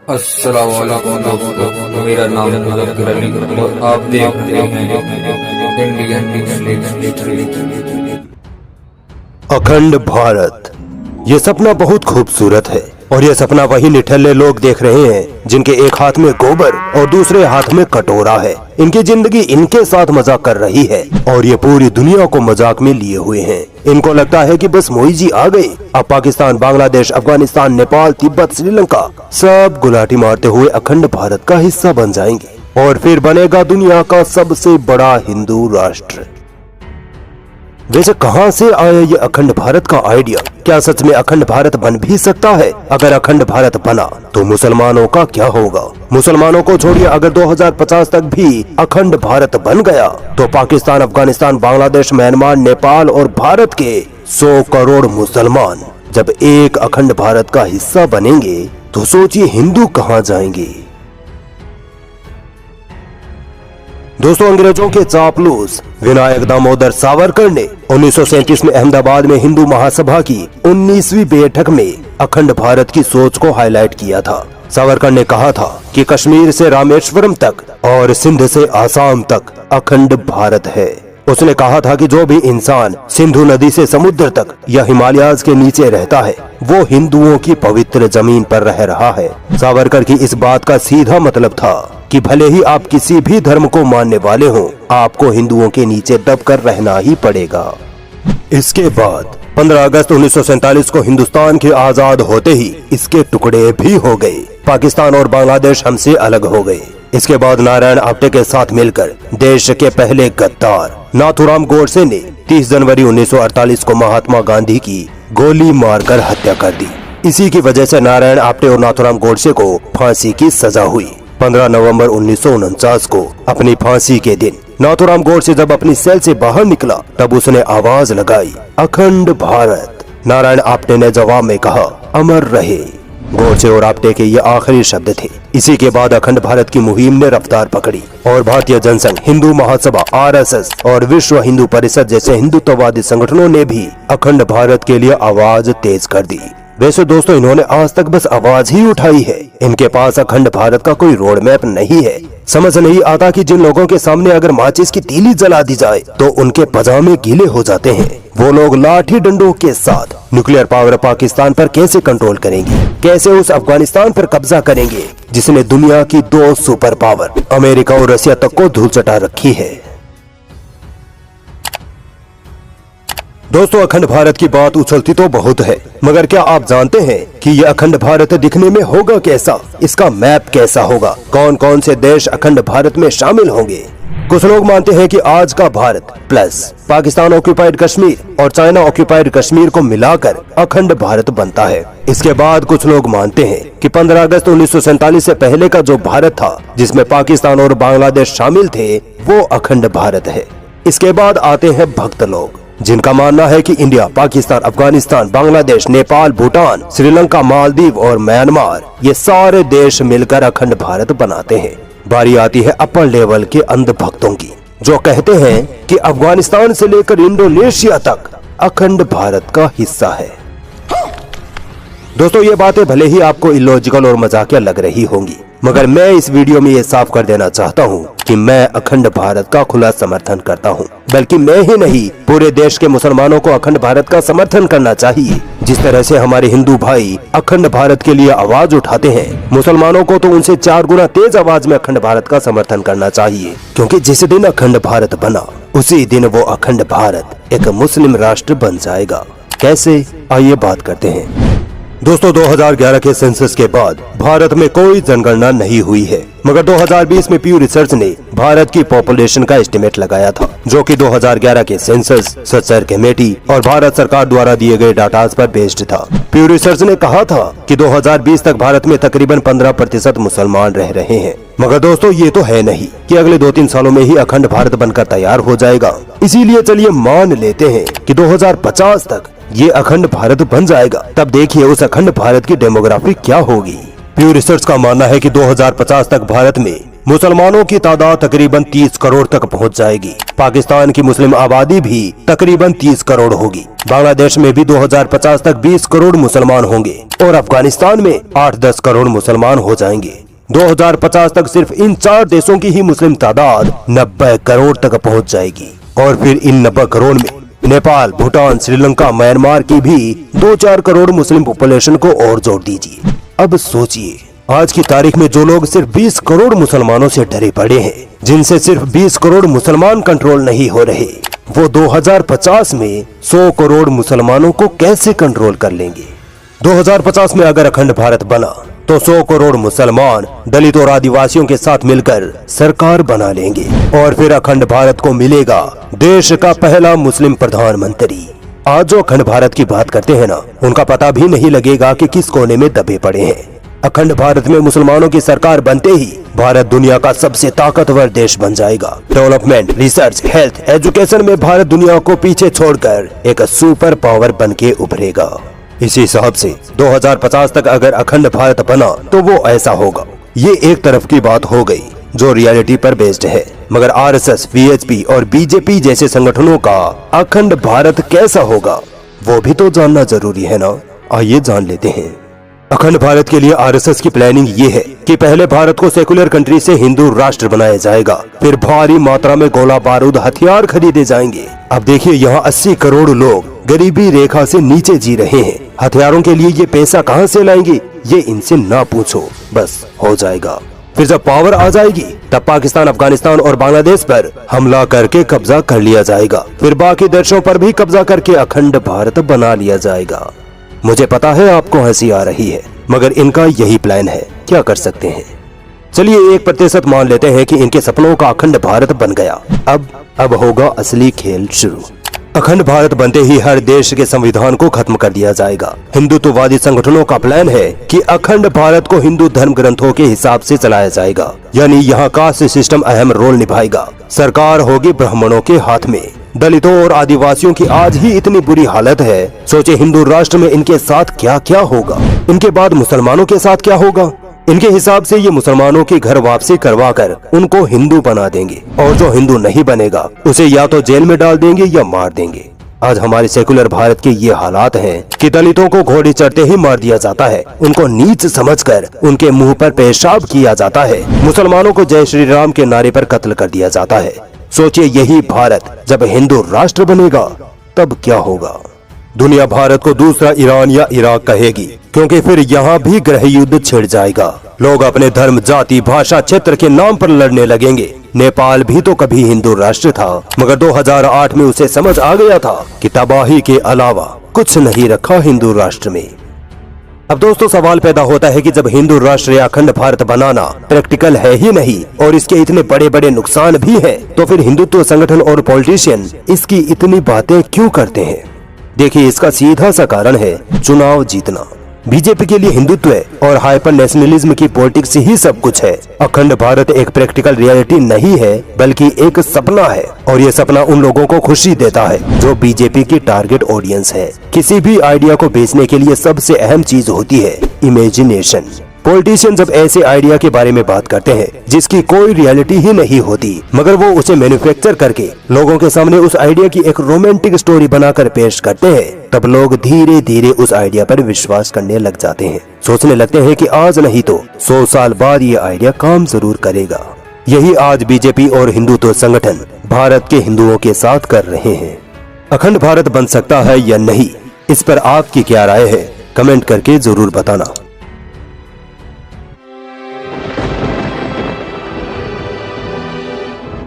अस्सलाम वालेकुम दोस्तों, मेरा नाम मुज़फ़्फ़र अली और आप देख रहे हैं इंडियन। अखंड भारत, ये सपना बहुत खूबसूरत है और ये सपना वही निठल्ले लोग देख रहे हैं जिनके एक हाथ में गोबर और दूसरे हाथ में कटोरा है। इनकी जिंदगी इनके साथ मजाक कर रही है और ये पूरी दुनिया को मजाक में लिए हुए हैं। इनको लगता है कि बस मोदी जी आ गए, अब पाकिस्तान, बांग्लादेश, अफगानिस्तान, नेपाल, तिब्बत, श्रीलंका सब गुलाटी मारते हुए अखंड भारत का हिस्सा बन जाएंगे और फिर बनेगा दुनिया का सबसे बड़ा हिंदू राष्ट्र। वैसे कहां से आया ये अखंड भारत का आइडिया? क्या सच में अखंड भारत बन भी सकता है? अगर अखंड भारत बना तो मुसलमानों का क्या होगा? मुसलमानों को छोड़िए, अगर 2050 तक भी अखंड भारत बन गया तो पाकिस्तान, अफगानिस्तान, बांग्लादेश, म्यांमार, नेपाल और भारत के 100 करोड़ मुसलमान जब एक अखंड भारत का हिस्सा बनेंगे तो सोचिए हिंदू कहां जाएंगे। दोस्तों, अंग्रेजों के चापलूस विनायक दामोदर सावरकर ने 1937 में अहमदाबाद में हिंदू महासभा की 19वीं बैठक में अखंड भारत की सोच को हाईलाइट किया था। सावरकर ने कहा था कि कश्मीर से रामेश्वरम तक और सिंध से आसाम तक अखंड भारत है। उसने कहा था कि जो भी इंसान सिंधु नदी से समुद्र तक या हिमालयाज के नीचे रहता है वो हिंदुओं की पवित्र जमीन पर रह रहा है। सावरकर की इस बात का सीधा मतलब था कि भले ही आप किसी भी धर्म को मानने वाले हों, आपको हिंदुओं के नीचे दबकर रहना ही पड़ेगा। इसके बाद 15 अगस्त 1947 को हिंदुस्तान के आजाद होते ही इसके टुकड़े भी हो गए। पाकिस्तान और बांग्लादेश हमसे अलग हो गए। इसके बाद नारायण आप्टे के साथ मिलकर देश के पहले गद्दार नाथूराम गोडसे ने 30 जनवरी 1948 को महात्मा गांधी की गोली मारकर हत्या कर दी। इसी की वजह से नारायण आप्टे और नाथूराम गोडसे को फांसी की सजा हुई। 15 नवंबर 1949 को अपनी फांसी के दिन नाथूराम गोडसे जब अपनी सेल से बाहर निकला तब उसने आवाज लगाई, अखंड भारत। नारायण आप्टे ने जवाब में कहा, अमर रहे। गोडसे और आप्टे के ये आखिरी शब्द थे। इसी के बाद अखंड भारत की मुहिम ने रफ्तार पकड़ी और भारतीय जनसंघ, हिंदू महासभा, आरएसएस और विश्व हिंदू परिषद जैसे हिंदुत्ववादी संगठनों ने भी अखंड भारत के लिए आवाज तेज कर दी। वैसे दोस्तों, इन्होंने आज तक बस आवाज ही उठाई है। इनके पास अखंड भारत का कोई रोड मैप नहीं है। समझ नहीं आता कि जिन लोगों के सामने अगर माचिस की तीली जला दी जाए तो उनके पजामे गीले हो जाते हैं, वो लोग लाठी डंडों के साथ न्यूक्लियर पावर पाकिस्तान पर कैसे कंट्रोल करेंगे? कैसे उस अफगानिस्तान पर कब्जा करेंगे जिसने दुनिया की 2 सुपर पावर अमेरिका और रसिया तक को धूल चटा रखी है? दोस्तों, अखंड भारत की बात उछलती तो बहुत है, मगर क्या आप जानते हैं कि ये अखंड भारत दिखने में होगा कैसा? इसका मैप कैसा होगा? कौन कौन से देश अखंड भारत में शामिल होंगे? कुछ लोग मानते हैं कि आज का भारत प्लस पाकिस्तान ऑक्यूपाइड कश्मीर और चाइना ऑक्यूपाइड कश्मीर को मिलाकर अखंड भारत बनता है। इसके बाद कुछ लोग मानते हैं कि 15 अगस्त 1947 से पहले का जो भारत था जिसमें पाकिस्तान और बांग्लादेश शामिल थे वो अखंड भारत है। इसके बाद आते हैं भक्त लोग जिनका मानना है कि इंडिया, पाकिस्तान, अफगानिस्तान, बांग्लादेश, नेपाल, भूटान, श्रीलंका, मालदीव और म्यांमार ये सारे देश मिलकर अखंड भारत बनाते हैं। बारी आती है अपर लेवल के अंध भक्तों की जो कहते हैं कि अफगानिस्तान से लेकर इंडोनेशिया तक अखंड भारत का हिस्सा है। दोस्तों, ये बातें भले ही आपको इलॉजिकल और मजाकिया लग रही होंगी, मगर मैं इस वीडियो में ये साफ कर देना चाहता हूँ कि मैं अखंड भारत का खुला समर्थन करता हूँ। बल्कि मैं ही नहीं, पूरे देश के मुसलमानों को अखंड भारत का समर्थन करना चाहिए। जिस तरह से हमारे हिंदू भाई अखंड भारत के लिए आवाज उठाते हैं, मुसलमानों को तो उनसे 4 गुना तेज आवाज में अखंड भारत का समर्थन करना चाहिए, क्योंकि जिस दिन अखंड भारत बना उसी दिन वो अखंड भारत एक मुस्लिम राष्ट्र बन जाएगा। कैसे? आइए बात करते हैं। दोस्तों, 2011 के सेंसस के बाद भारत में कोई जनगणना नहीं हुई है, मगर 2020 में प्यू रिसर्च ने भारत की पॉपुलेशन का एस्टिमेट लगाया था जो कि 2011 के सेंसस, सचर कमेटी और भारत सरकार द्वारा दिए गए डाटाज पर बेस्ड था। प्यू रिसर्च ने कहा था कि 2020 तक भारत में तकरीबन 15% मुसलमान रह रहे हैं। मगर दोस्तों, ये तो है नहीं कि अगले 2-3 सालों में ही अखंड भारत बनकर तैयार हो जाएगा। इसीलिए चलिए मान लेते हैं कि 2050 तक ये अखंड भारत बन जाएगा। तब देखिए उस अखंड भारत की डेमोग्राफी क्या होगी। प्यू रिसर्च का मानना है कि 2050 तक भारत में मुसलमानों की तादाद तकरीबन 30 करोड़ तक पहुंच जाएगी। पाकिस्तान की मुस्लिम आबादी भी तकरीबन 30 करोड़ होगी। बांग्लादेश में भी 2050 तक 20 करोड़ मुसलमान होंगे और अफगानिस्तान में 8-10 करोड़ मुसलमान हो जाएंगे। 2050 तक सिर्फ इन 4 देशों की ही मुस्लिम तादाद 90 करोड़ तक पहुंच जाएगी। और फिर इन 90 करोड़ में नेपाल, भूटान, श्रीलंका, म्यांमार की भी 2-4 करोड़ मुस्लिम पॉपुलेशन को और जोड़ दीजिए। अब सोचिए, आज की तारीख में जो लोग सिर्फ 20 करोड़ मुसलमानों से डरे पड़े हैं, जिनसे सिर्फ 20 करोड़ मुसलमान कंट्रोल नहीं हो रहे, वो 2050 में 100 करोड़ मुसलमानों को कैसे कंट्रोल कर लेंगे। 2050 में अगर अखंड भारत बना तो 100 करोड़ मुसलमान दलित और आदिवासियों के साथ मिलकर सरकार बना लेंगे और फिर अखंड भारत को मिलेगा देश का पहला मुस्लिम प्रधानमंत्री। आज जो अखंड भारत की बात करते हैं ना, उनका पता भी नहीं लगेगा कि किस कोने में दबे पड़े हैं। अखंड भारत में मुसलमानों की सरकार बनते ही भारत दुनिया का सबसे ताकतवर देश बन जाएगा। डेवलपमेंट, रिसर्च, हेल्थ, एजुकेशन में भारत दुनिया को पीछे छोड़कर एक सुपर पावर बन के उभरेगा। इसी हिसाब से 2050 तक अगर अखंड भारत बना तो वो ऐसा होगा। ये एक तरफ की बात हो गई जो रियलिटी पर बेस्ड है, मगर आरएसएस, वीएचपी और बीजेपी जैसे संगठनों का अखंड भारत कैसा होगा वो भी तो जानना जरूरी है ना। आइए जान लेते हैं। अखंड भारत के लिए आरएसएस की प्लानिंग ये है कि पहले भारत को सेकुलर कंट्री से हिंदू राष्ट्र बनाया जाएगा, फिर भारी मात्रा में गोला बारूद, हथियार खरीदे जाएंगे। अब देखिए, यहाँ 80 करोड़ लोग गरीबी रेखा से नीचे जी रहे हैं। हथियारों के लिए ये पैसा कहाँ से लाएंगे, ये इनसे ना पूछो, बस हो जाएगा। फिर जब पावर आ जाएगी तब पाकिस्तान, अफगानिस्तान और बांग्लादेश पर हमला करके कब्जा कर लिया जाएगा। फिर बाकी देशों पर भी कब्जा करके अखंड भारत बना लिया जाएगा। मुझे पता है आपको हंसी आ रही है, मगर इनका यही प्लान है। क्या कर सकते हैं। चलिए 1% मान लेते हैं कि इनके सपनों का अखंड भारत बन गया। अब होगा असली खेल शुरू। अखंड भारत बनते ही हर देश के संविधान को खत्म कर दिया जाएगा। हिंदुत्ववादी संगठनों का प्लान है कि अखंड भारत को हिंदू धर्म ग्रंथों के हिसाब से चलाया जाएगा, यानी यहाँ कास्ट सिस्टम अहम रोल निभाएगा। सरकार होगी ब्राह्मणों के हाथ में। दलितों और आदिवासियों की आज ही इतनी बुरी हालत है, सोचे हिंदू राष्ट्र में इनके साथ क्या क्या होगा। इनके बाद मुसलमानों के साथ क्या होगा। इनके हिसाब से ये मुसलमानों की घर वापसी करवा कर उनको हिंदू बना देंगे, और जो हिंदू नहीं बनेगा उसे या तो जेल में डाल देंगे या मार देंगे। आज हमारे सेकुलर भारत के ये हालात हैं कि दलितों को घोड़े चढ़ते ही मार दिया जाता है, उनको नीच समझकर उनके मुंह पर पेशाब किया जाता है, मुसलमानों को जय श्री राम के नारे पर कत्ल कर दिया जाता है। सोचिए, यही भारत जब हिंदू राष्ट्र बनेगा तब क्या होगा। दुनिया भारत को दूसरा ईरान या इराक कहेगी, क्योंकि फिर यहाँ भी गृह युद्ध छिड़ जाएगा। लोग अपने धर्म, जाति, भाषा, क्षेत्र के नाम पर लड़ने लगेंगे। नेपाल भी तो कभी हिंदू राष्ट्र था, मगर 2008 में उसे समझ आ गया था कि तबाही के अलावा कुछ नहीं रखा हिंदू राष्ट्र में। अब दोस्तों सवाल पैदा होता है कि जब हिंदू राष्ट्र या अखंड भारत बनाना प्रैक्टिकल है ही नहीं और इसके इतने बड़े बड़े नुकसान भी हैं, तो फिर हिंदुत्व संगठन और पॉलिटिशियन इसकी इतनी बातें क्यों करते हैं। देखिए, इसका सीधा सा कारण है चुनाव जीतना। बीजेपी के लिए हिंदुत्व और हाइपर नेशनलिज्म की पॉलिटिक्स ही सब कुछ है। अखंड भारत एक प्रैक्टिकल रियलिटी नहीं है, बल्कि एक सपना है, और ये सपना उन लोगों को खुशी देता है जो बीजेपी की टारगेट ऑडियंस है। किसी भी आइडिया को बेचने के लिए सबसे अहम चीज होती है इमेजिनेशन। पॉलिटिशियन जब ऐसे आइडिया के बारे में बात करते हैं जिसकी कोई रियलिटी ही नहीं होती, मगर वो उसे मैन्युफैक्चर करके लोगों के सामने उस आइडिया की एक रोमांटिक स्टोरी बनाकर पेश करते हैं, तब लोग धीरे धीरे उस आइडिया पर विश्वास करने लग जाते हैं। सोचने लगते हैं कि आज नहीं तो 100 साल बाद ये आइडिया काम जरूर करेगा। यही आज बीजेपी और हिंदुत्व संगठन भारत के हिंदुओं के साथ कर रहे हैं। अखंड भारत बन सकता है या नहीं, इस पर आपकी क्या राय है, कमेंट करके जरूर बताना।